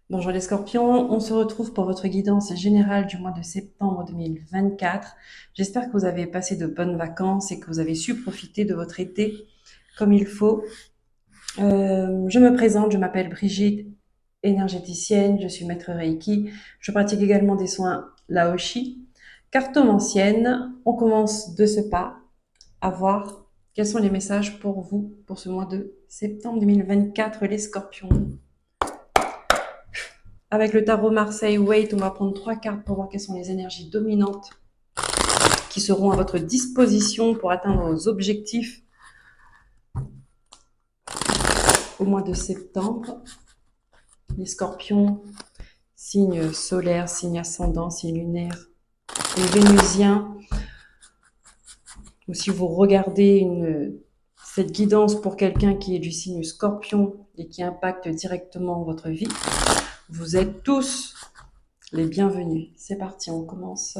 Bonjour les scorpions, on se retrouve pour votre guidance générale du mois de septembre 2024. J'espère que vous avez passé de bonnes vacances et que vous avez su profiter de votre été comme il faut. Je me présente, je m'appelle Brigitte, énergéticienne, je suis maître Reiki. Je pratique également des soins Laoshi. Cartomancienne, on commence de ce pas à voir quels sont les messages pour vous pour ce mois de septembre 2024 les scorpions. Avec le tarot Marseille Wait, on va prendre 3 cartes pour voir quelles sont les énergies dominantes qui seront à votre disposition pour atteindre vos objectifs au mois de septembre. Les scorpions, signe solaire, signe ascendant, signe lunaire et vénusien. Ou si vous regardez cette guidance pour quelqu'un qui est du signe scorpion et qui impacte directement votre vie, vous êtes tous les bienvenus. C'est parti, on commence.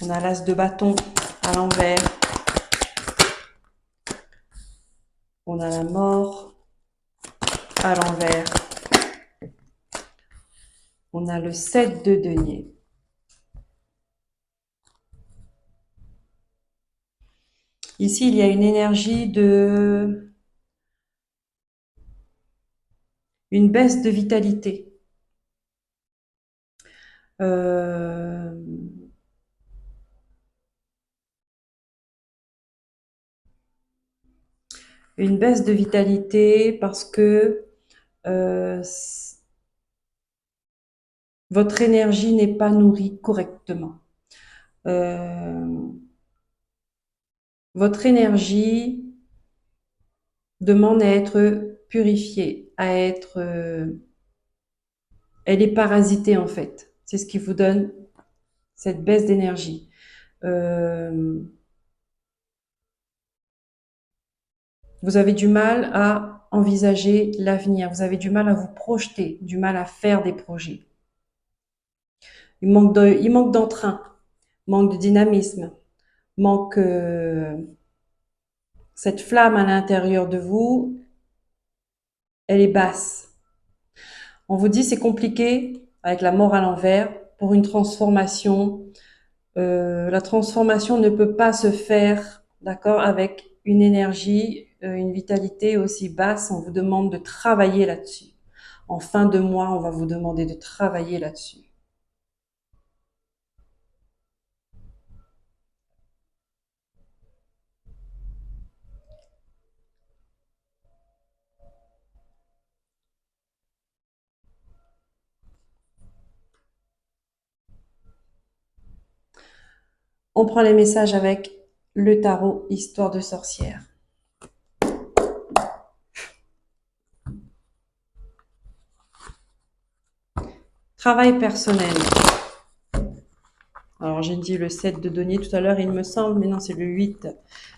On a l'as de bâton à l'envers. On a la mort à l'envers. On a le 7 de denier. Ici, il y a une énergie une baisse de vitalité. Euh, une baisse de vitalité parce que euh, votre énergie n'est pas nourrie correctement. Votre énergie demande à être purifiée, elle est parasitée en fait. C'est ce qui vous donne cette baisse d'énergie. Vous avez du mal à envisager l'avenir, vous avez du mal à vous projeter, du mal à faire des projets. Il manque d'entrain, manque de dynamisme, manque cette flamme à l'intérieur de vous, elle est basse. On vous dit c'est compliqué avec la mort à l'envers pour une transformation. La transformation ne peut pas se faire, d'accord, avec une énergie, une vitalité aussi basse. On vous demande de travailler là-dessus. En fin de mois, on va vous demander de travailler là-dessus. On prend les messages avec le tarot Histoire de sorcière. Travail personnel. Alors j'ai dit le 7 de denier tout à l'heure, il me semble, mais non, c'est le 8.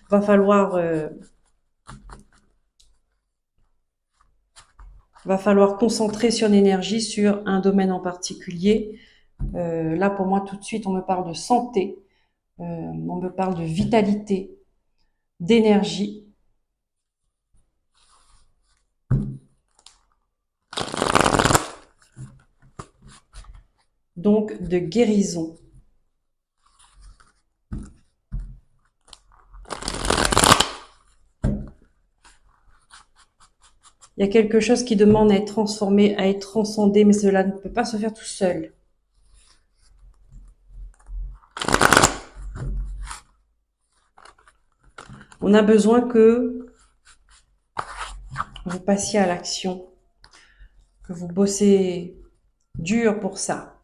Va falloir concentrer son énergie sur un domaine en particulier. Là, pour moi, tout de suite, on me parle de santé, on me parle de vitalité, d'énergie. Donc, de guérison. Il y a quelque chose qui demande à être transformé, à être transcendé, mais cela ne peut pas se faire tout seul. On a besoin que vous passiez à l'action, que vous bossez dur pour ça.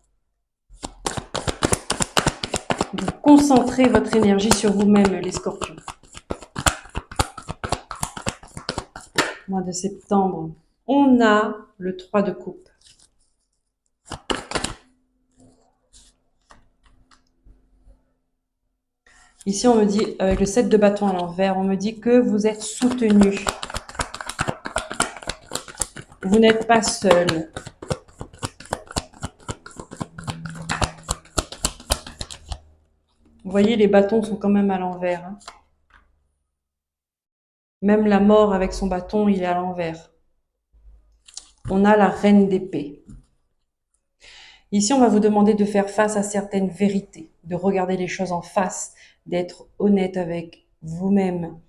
Vous concentrez votre énergie sur vous-même, les scorpions. Mois de septembre, on a le 3 de coupe. Ici, on me dit, avec le 7 de bâton à l'envers, on me dit que vous êtes soutenu. Vous n'êtes pas seul. Vous voyez, les bâtons sont quand même à l'envers. Hein. Même la mort avec son bâton, il est à l'envers. On a la reine d'épée. Ici, on va vous demander de faire face à certaines vérités, de regarder les choses en face, d'être honnête avec vous-même,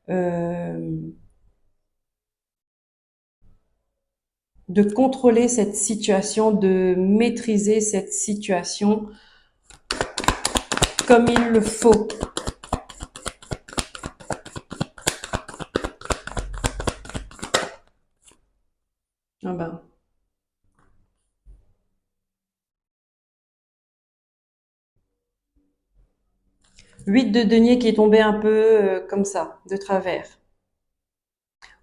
de contrôler cette situation, de maîtriser cette situation comme il le faut. Ah ben. 8 de denier qui est tombé un peu comme ça, de travers.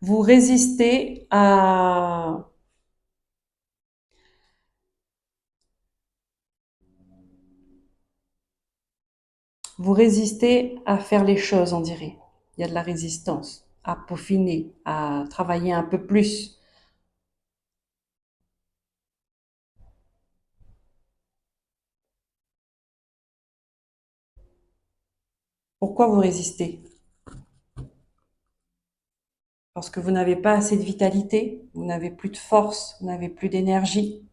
Vous résistez à... Vous résistez à faire les choses, on dirait. Il y a de la résistance, à peaufiner, à travailler un peu plus. Pourquoi vous résistez? Parce que vous n'avez pas assez de vitalité, vous n'avez plus de force, vous n'avez plus d'énergie.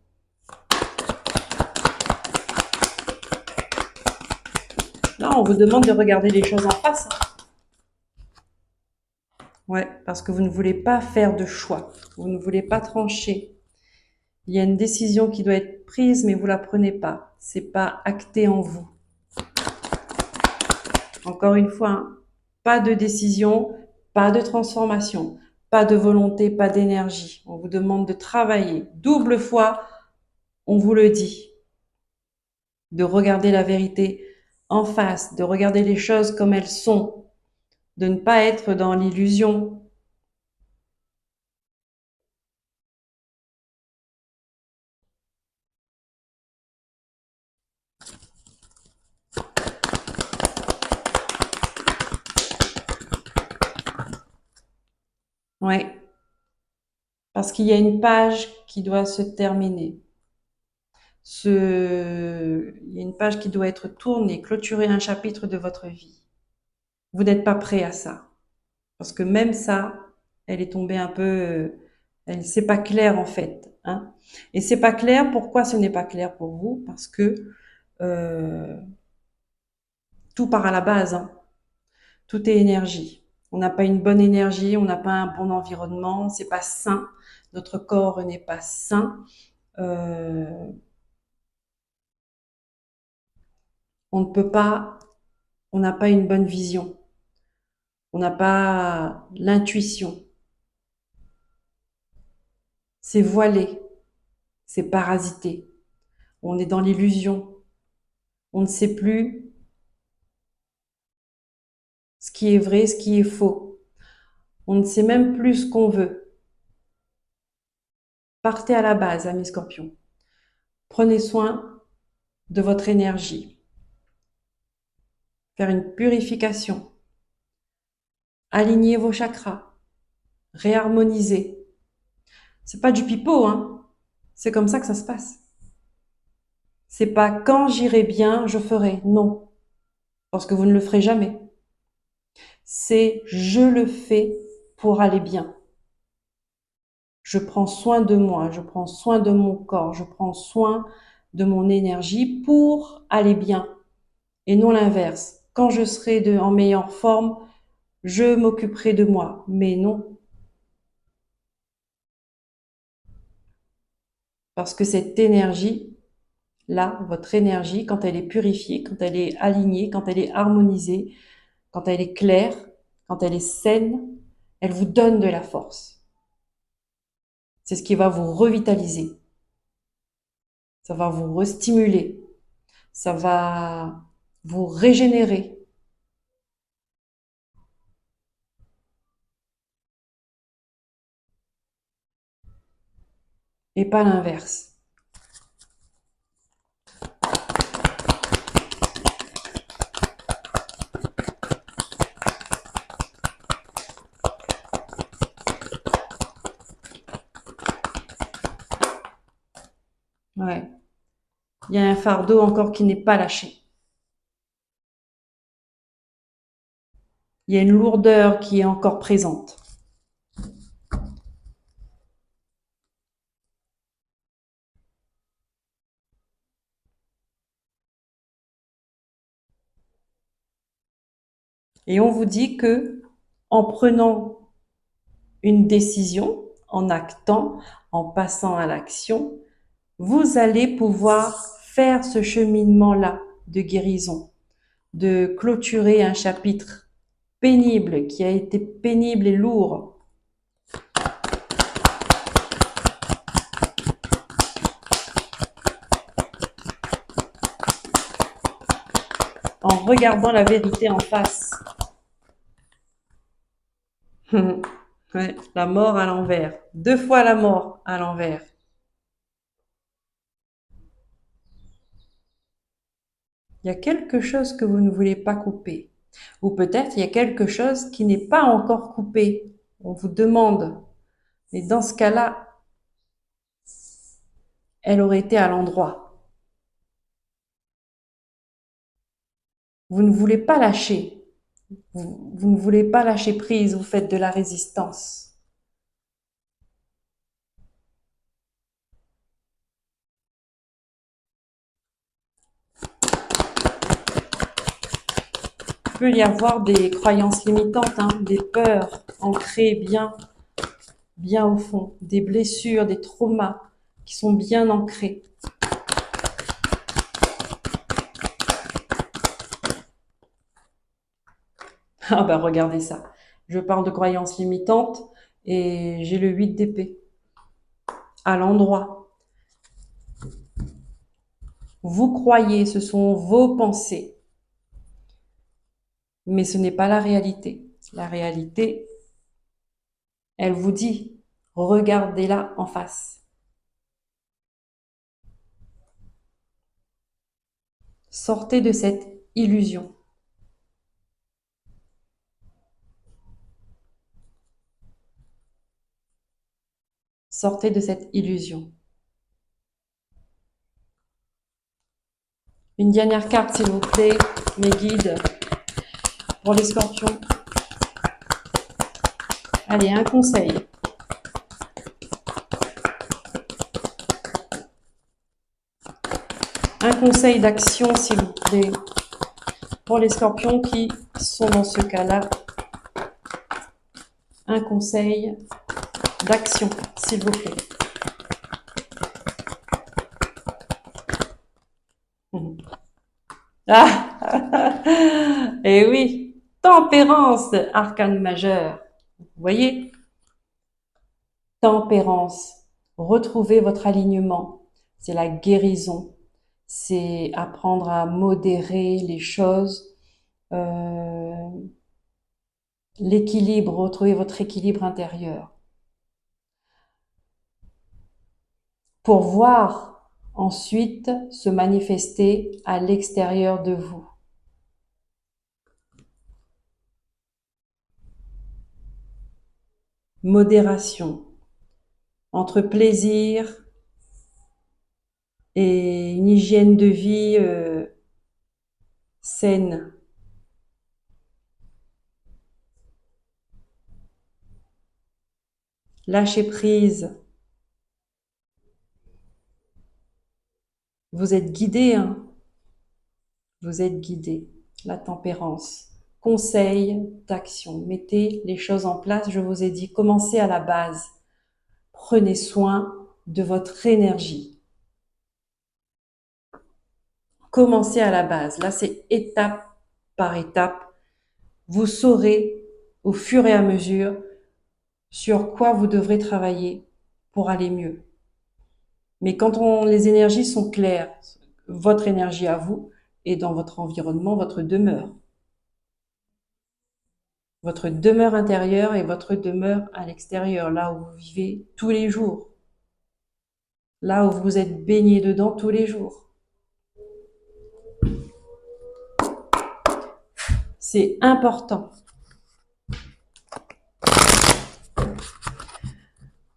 Non, on vous demande de regarder les choses en face. Ouais, parce que vous ne voulez pas faire de choix, vous ne voulez pas trancher. Il y a une décision qui doit être prise, mais vous la prenez pas. C'est pas acté en vous. Encore une fois, hein, pas de décision, pas de transformation, pas de volonté, pas d'énergie. On vous demande de travailler. Double fois, on vous le dit. De regarder la vérité en face, de regarder les choses comme elles sont, de ne pas être dans l'illusion. Ouais, parce qu'il y a une page qui doit se terminer. Il y a une page qui doit être tournée, clôturer un chapitre de votre vie. Vous n'êtes pas prêt à ça. Parce que même ça, elle est tombée un peu, c'est pas clair en fait, hein. Et c'est pas clair. Pourquoi ce n'est pas clair pour vous? Parce que euh, tout part à la base, hein. Tout est énergie. On n'a pas une bonne énergie, on n'a pas un bon environnement, c'est pas sain. Notre corps n'est pas sain. Euh, on ne peut pas, on n'a pas une bonne vision. On n'a pas l'intuition. C'est voilé, c'est parasité. On est dans l'illusion. On ne sait plus ce qui est vrai, ce qui est faux. On ne sait même plus ce qu'on veut. Partez à la base, amis scorpions. Prenez soin de votre énergie. Faire une purification. Alignez vos chakras. Réharmoniser. C'est pas du pipeau, hein. C'est comme ça que ça se passe. C'est pas quand j'irai bien, je ferai. Non. Parce que vous ne le ferez jamais. C'est je le fais pour aller bien. Je prends soin de moi, je prends soin de mon corps, je prends soin de mon énergie pour aller bien et non l'inverse. Quand je serai en meilleure forme, je m'occuperai de moi. Mais non, parce que cette énergie-là, votre énergie, quand elle est purifiée, quand elle est alignée, quand elle est harmonisée, quand elle est claire, quand elle est saine, elle vous donne de la force. C'est ce qui va vous revitaliser. Ça va vous restimuler. Ça va vous régénérer. Et pas l'inverse. Ouais. Il y a un fardeau encore qui n'est pas lâché. Il y a une lourdeur qui est encore présente. Et on vous dit que en prenant une décision, en actant, en passant à l'action, vous allez pouvoir faire ce cheminement-là de guérison, de clôturer un chapitre pénible, qui a été pénible et lourd. En regardant la vérité en face. Ouais, la mort à l'envers. 2 fois la mort à l'envers. Il y a quelque chose que vous ne voulez pas couper. Ou peut-être il y a quelque chose qui n'est pas encore coupé. On vous demande. Et dans ce cas-là, elle aurait été à l'endroit. Vous ne voulez pas lâcher. Vous ne voulez pas lâcher prise. Vous faites de la résistance. Il peut y avoir des croyances limitantes, hein, des peurs ancrées bien au fond, des blessures, des traumas qui sont bien ancrés. Ah ben regardez ça. Je parle de croyances limitantes et j'ai le 8 d'épée à l'endroit. Vous croyez, ce sont vos pensées. Mais ce n'est pas la réalité. La réalité, elle vous dit, regardez-la en face. Sortez de cette illusion. Sortez de cette illusion. Une dernière carte, s'il vous plaît, mes guides, pour les scorpions. Allez, un conseil. Un conseil d'action, s'il vous plaît, pour les scorpions qui sont dans ce cas-là. Un conseil d'action, s'il vous plaît. Ah et oui, tempérance, arcane majeur. Vous voyez? Tempérance. Retrouvez votre alignement. C'est la guérison. C'est apprendre à modérer les choses. L'équilibre, retrouver votre équilibre intérieur. Pour voir ensuite se manifester à l'extérieur de vous. Modération entre plaisir et une hygiène de vie saine. Lâcher prise. Vous êtes guidé, hein? Vous êtes guidé. La tempérance. Conseil d'action. Mettez les choses en place. Je vous ai dit, commencez à la base. Prenez soin de votre énergie. Commencez à la base. Là, c'est étape par étape. Vous saurez au fur et à mesure sur quoi vous devrez travailler pour aller mieux. Mais quand les énergies sont claires, votre énergie à vous et dans votre environnement, votre demeure intérieure et votre demeure à l'extérieur, là où vous vivez tous les jours, là où vous êtes baigné dedans tous les jours. C'est important.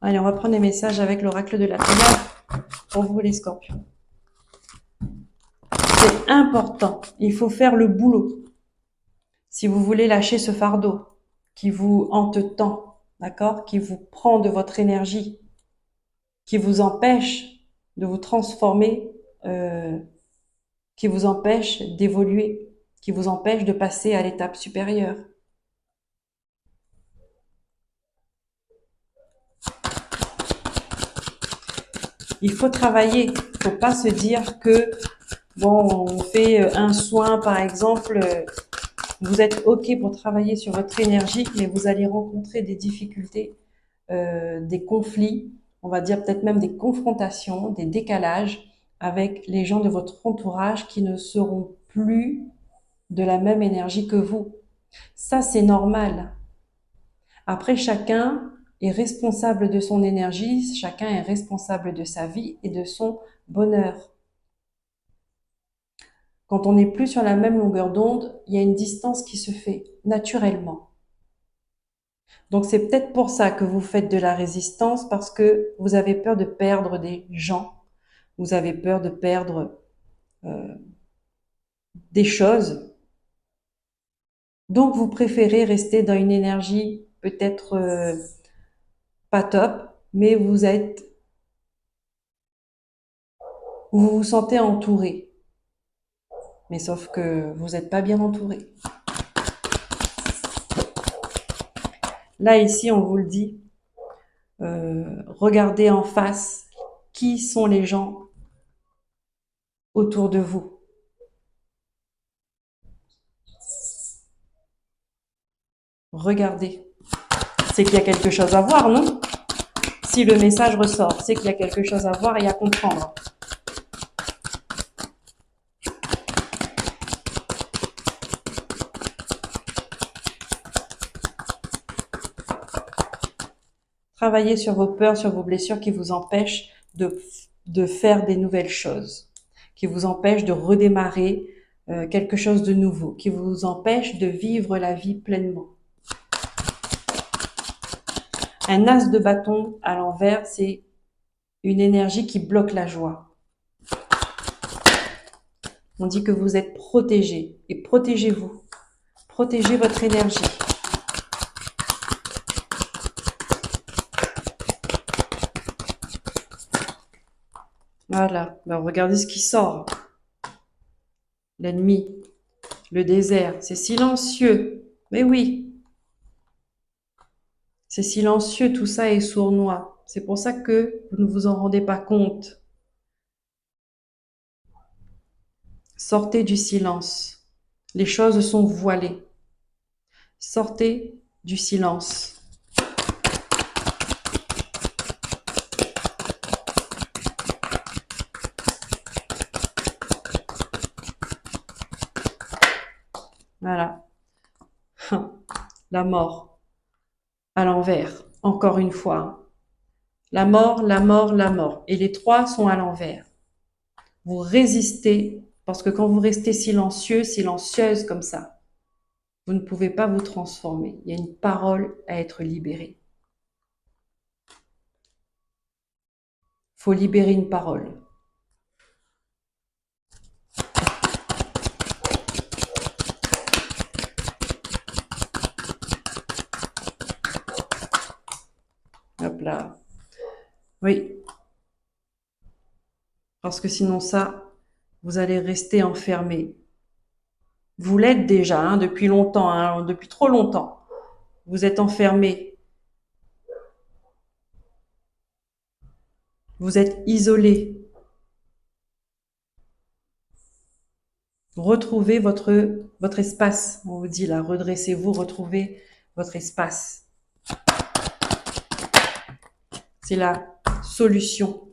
Allez, on va prendre les messages avec l'oracle de la Triade pour vous les scorpions. C'est important. Il faut faire le boulot. Si vous voulez lâcher ce fardeau qui vous hante tant, d'accord, qui vous prend de votre énergie, qui vous empêche de vous transformer, euh, qui vous empêche d'évoluer, qui vous empêche de passer à l'étape supérieure. Il faut travailler. Il ne faut pas se dire que, bon, on fait un soin, par exemple, vous êtes OK pour travailler sur votre énergie, mais vous allez rencontrer des difficultés, des conflits, on va dire peut-être même des confrontations, des décalages avec les gens de votre entourage qui ne seront plus de la même énergie que vous. Ça, c'est normal. Après, chacun est responsable de son énergie, chacun est responsable de sa vie et de son bonheur. Quand on n'est plus sur la même longueur d'onde, il y a une distance qui se fait naturellement. Donc c'est peut-être pour ça que vous faites de la résistance, parce que vous avez peur de perdre des gens, vous avez peur de perdre euh, des choses. Donc vous préférez rester dans une énergie peut-être pas top, mais vous vous sentez entouré. Mais sauf que vous n'êtes pas bien entouré. Là, ici, on vous le dit, regardez en face qui sont les gens autour de vous. Regardez. C'est qu'il y a quelque chose à voir, non? Si le message ressort, c'est qu'il y a quelque chose à voir et à comprendre. Travaillez sur vos peurs, sur vos blessures qui vous empêchent de faire des nouvelles choses, qui vous empêchent de redémarrer quelque chose de nouveau, qui vous empêchent de vivre la vie pleinement. Un as de bâton à l'envers, c'est une énergie qui bloque la joie. On dit que vous êtes protégé, et protégez-vous. Protégez votre énergie. Voilà, alors regardez ce qui sort. L'ennemi, le désert, c'est silencieux. Mais oui, c'est silencieux, tout ça est sournois. C'est pour ça que vous ne vous en rendez pas compte. Sortez du silence. Les choses sont voilées. Sortez du silence. Voilà. La mort. À l'envers. Encore une fois. La mort, la mort, la mort. Et les trois sont à l'envers. Vous résistez, parce que quand vous restez silencieux, silencieuse comme ça, vous ne pouvez pas vous transformer. Il y a une parole à être libérée. Il faut libérer une parole. Hop là. Oui. Parce que sinon ça, vous allez rester enfermé. Vous l'êtes déjà depuis longtemps, depuis trop longtemps. Vous êtes enfermé. Vous êtes isolé. Retrouvez votre espace. On vous dit là, redressez-vous, retrouvez votre espace. C'est la solution.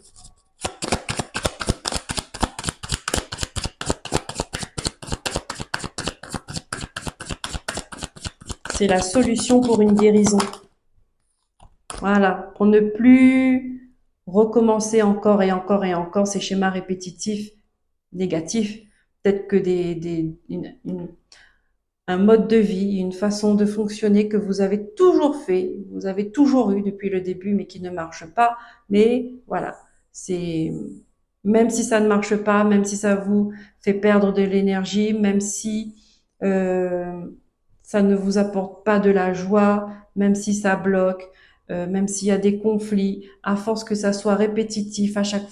C'est la solution pour une guérison. Voilà, pour ne plus recommencer encore et encore et encore ces schémas répétitifs négatifs. Peut-être que un mode de vie, une façon de fonctionner que vous avez toujours fait, vous avez toujours eu depuis le début, mais qui ne marche pas. Mais voilà, c'est même si ça ne marche pas, même si ça vous fait perdre de l'énergie, même si ça ne vous apporte pas de la joie, même si ça bloque, même s'il y a des conflits, à force que ça soit répétitif à chaque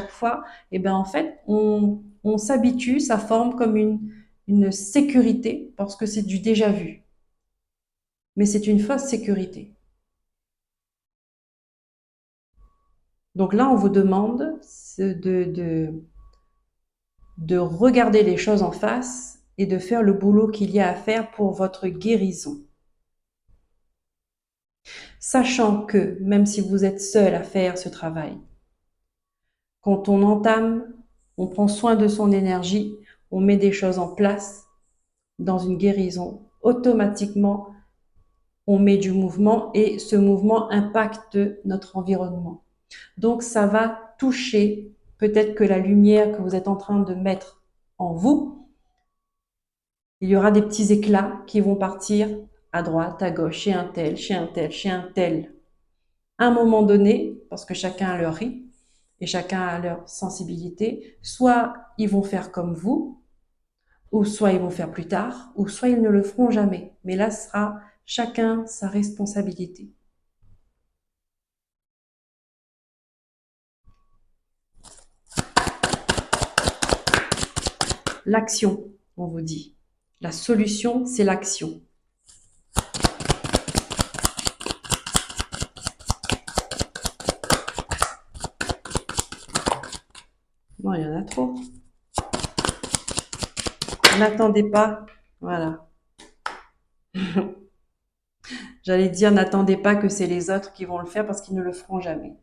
fois, et ben en fait, on s'habitue, ça forme comme une sécurité parce que c'est du déjà vu. Mais c'est une fausse sécurité. Donc là, on vous demande de regarder les choses en face et de faire le boulot qu'il y a à faire pour votre guérison. Sachant que, même si vous êtes seul à faire ce travail, quand on entame, on prend soin de son énergie, on met des choses en place dans une guérison, automatiquement, on met du mouvement et ce mouvement impacte notre environnement. Donc, ça va toucher peut-être que la lumière que vous êtes en train de mettre en vous, il y aura des petits éclats qui vont partir à droite, à gauche, chez un tel, chez un tel, chez un tel. À un moment donné, parce que chacun a leur rythme et chacun a leur sensibilité, soit ils vont faire comme vous, ou soit ils vont faire plus tard, ou soit ils ne le feront jamais. Mais là, ce sera chacun sa responsabilité. L'action, on vous dit. La solution, c'est l'action. Bon, il y en a trop. N'attendez pas. Voilà. J'allais dire, n'attendez pas que c'est les autres qui vont le faire parce qu'ils ne le feront jamais.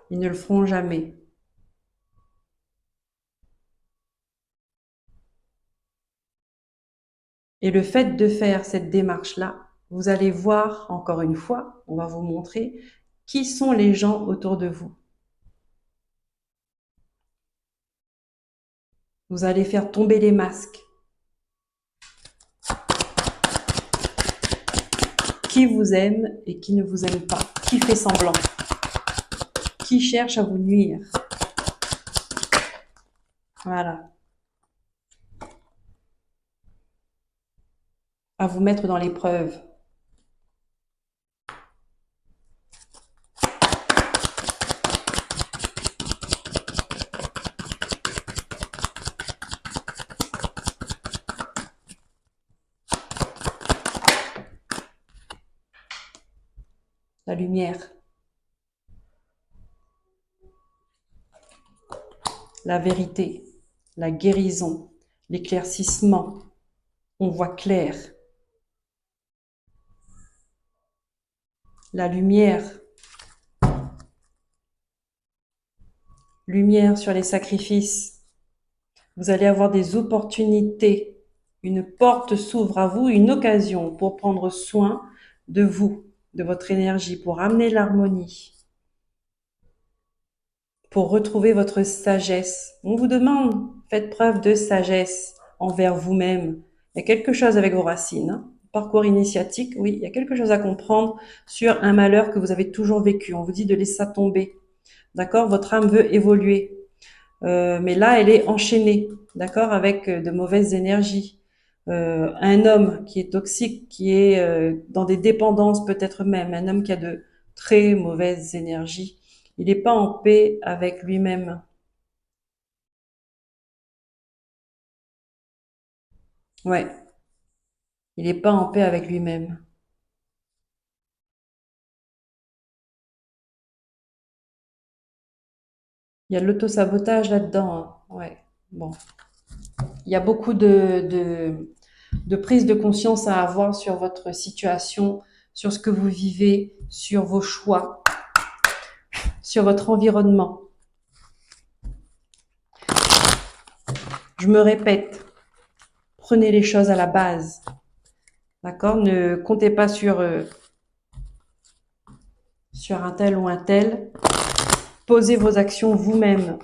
Ils ne le feront jamais. Et le fait de faire cette démarche-là, vous allez voir, encore une fois, on va vous montrer qui sont les gens autour de vous. Vous allez faire tomber les masques. Qui vous aime et qui ne vous aime pas. Qui fait semblant. Qui cherche à vous nuire. Voilà. À vous mettre dans l'épreuve. La lumière. La vérité. La guérison. L'éclaircissement. On voit clair. La lumière. Lumière sur les sacrifices. Vous allez avoir des opportunités. Une porte s'ouvre à vous, une occasion pour prendre soin de vous, de votre énergie, pour amener l'harmonie, pour retrouver votre sagesse. On vous demande, faites preuve de sagesse envers vous-même. Il y a quelque chose avec vos racines. Hein. Parcours initiatique, oui, il y a quelque chose à comprendre sur un malheur que vous avez toujours vécu. On vous dit de laisser ça tomber. D'accord? Votre âme veut évoluer. Mais là, elle est enchaînée, d'accord, avec de mauvaises énergies. Un homme qui est toxique, qui est dans des dépendances peut-être même, un homme qui a de très mauvaises énergies, il n'est pas en paix avec lui-même. Ouais, il n'est pas en paix avec lui-même. Il y a de l'autosabotage là-dedans. Hein. Ouais, bon. Il y a beaucoup de prise de conscience à avoir sur votre situation, sur ce que vous vivez, sur vos choix, sur votre environnement. Je me répète, prenez les choses à la base. D'accord? Ne comptez pas sur un tel ou un tel. Posez vos actions vous-même.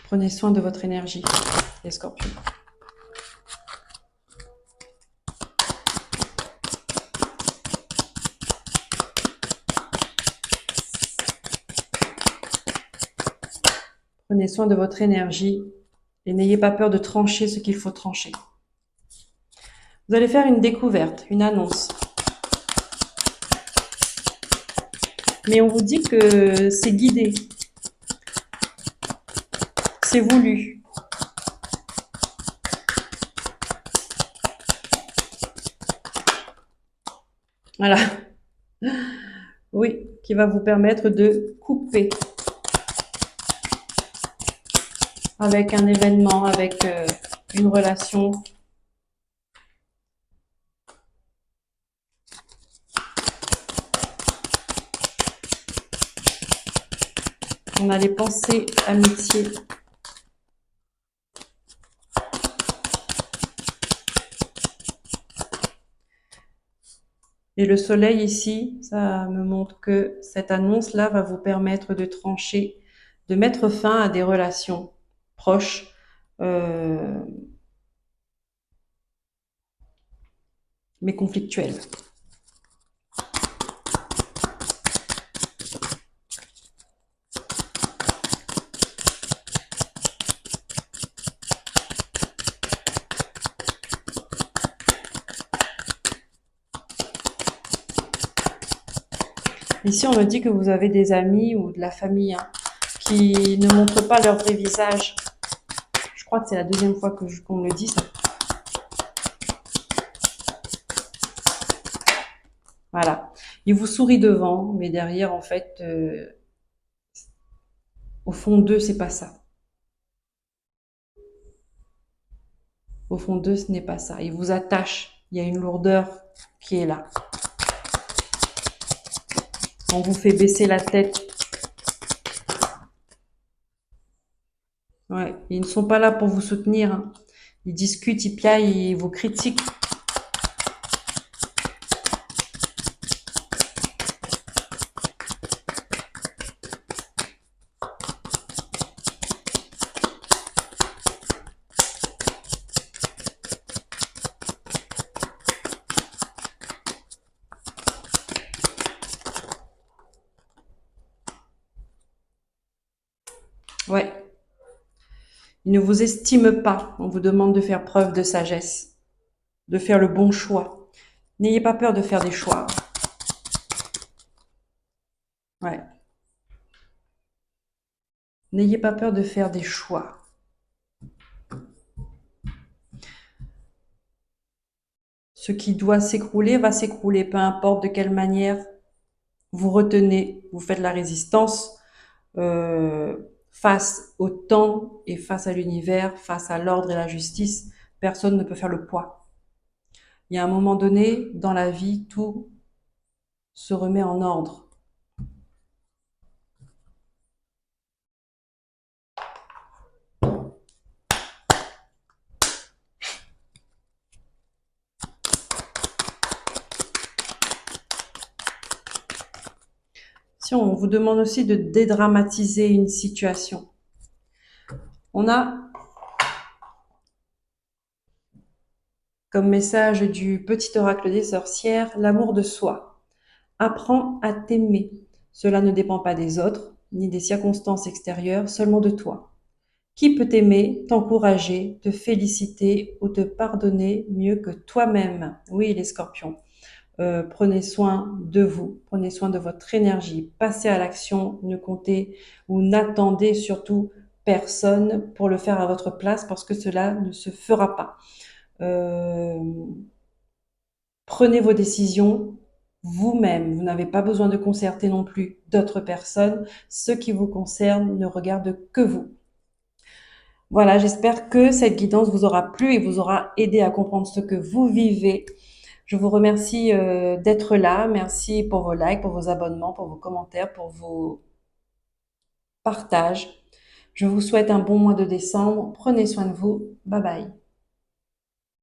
Prenez soin de votre énergie, les scorpions. Prenez soin de votre énergie et n'ayez pas peur de trancher ce qu'il faut trancher. Vous allez faire une découverte, une annonce. Mais on vous dit que c'est guidé, c'est voulu. Voilà. Oui, qui va vous permettre de couper avec un événement, avec une relation. On a les pensées amitié. Et le soleil ici, ça me montre que cette annonce-là va vous permettre de trancher, de mettre fin à des relations proches, euh, mais conflictuelles. Ici, on me dit que vous avez des amis ou de la famille qui ne montrent pas leur vrai visage. Je crois que c'est la deuxième fois qu'on me le dit, ça. Voilà. Ils vous sourient devant, mais derrière, en fait, au fond d'eux, c'est pas ça. Au fond d'eux, ce n'est pas ça. Ils vous attachent. Il y a une lourdeur qui est là. On vous fait baisser la tête. Ouais. Ils ne sont pas là pour vous soutenir, hein. Ils discutent, ils piaillent, ils vous critiquent. Ouais. Ils ne vous estiment pas. On vous demande de faire preuve de sagesse, de faire le bon choix. N'ayez pas peur de faire des choix. Ouais. N'ayez pas peur de faire des choix. Ce qui doit s'écrouler va s'écrouler, peu importe de quelle manière vous retenez, vous faites la résistance face au temps et face à l'univers, face à l'ordre et la justice. Personne ne peut faire le poids. Il y a un moment donné, dans la vie, tout se remet en ordre. Si on vous demande aussi de dédramatiser une situation. On a comme message du petit oracle des sorcières l'amour de soi. Apprends à t'aimer. Cela ne dépend pas des autres, ni des circonstances extérieures, seulement de toi. Qui peut t'aimer, t'encourager, te féliciter ou te pardonner mieux que toi-même? Oui, les scorpions. Prenez soin de vous, prenez soin de votre énergie, passez à l'action, ne comptez ou n'attendez surtout personne pour le faire à votre place parce que cela ne se fera pas. Euh, Prenez vos décisions vous-même, vous n'avez pas besoin de concerter non plus d'autres personnes, ce qui vous concerne ne regarde que vous. Voilà, j'espère que cette guidance vous aura plu et vous aura aidé à comprendre ce que vous vivez. Je vous remercie d'être là. Merci pour vos likes, pour vos abonnements, pour vos commentaires, pour vos partages. Je vous souhaite un bon mois de décembre. Prenez soin de vous. Bye bye.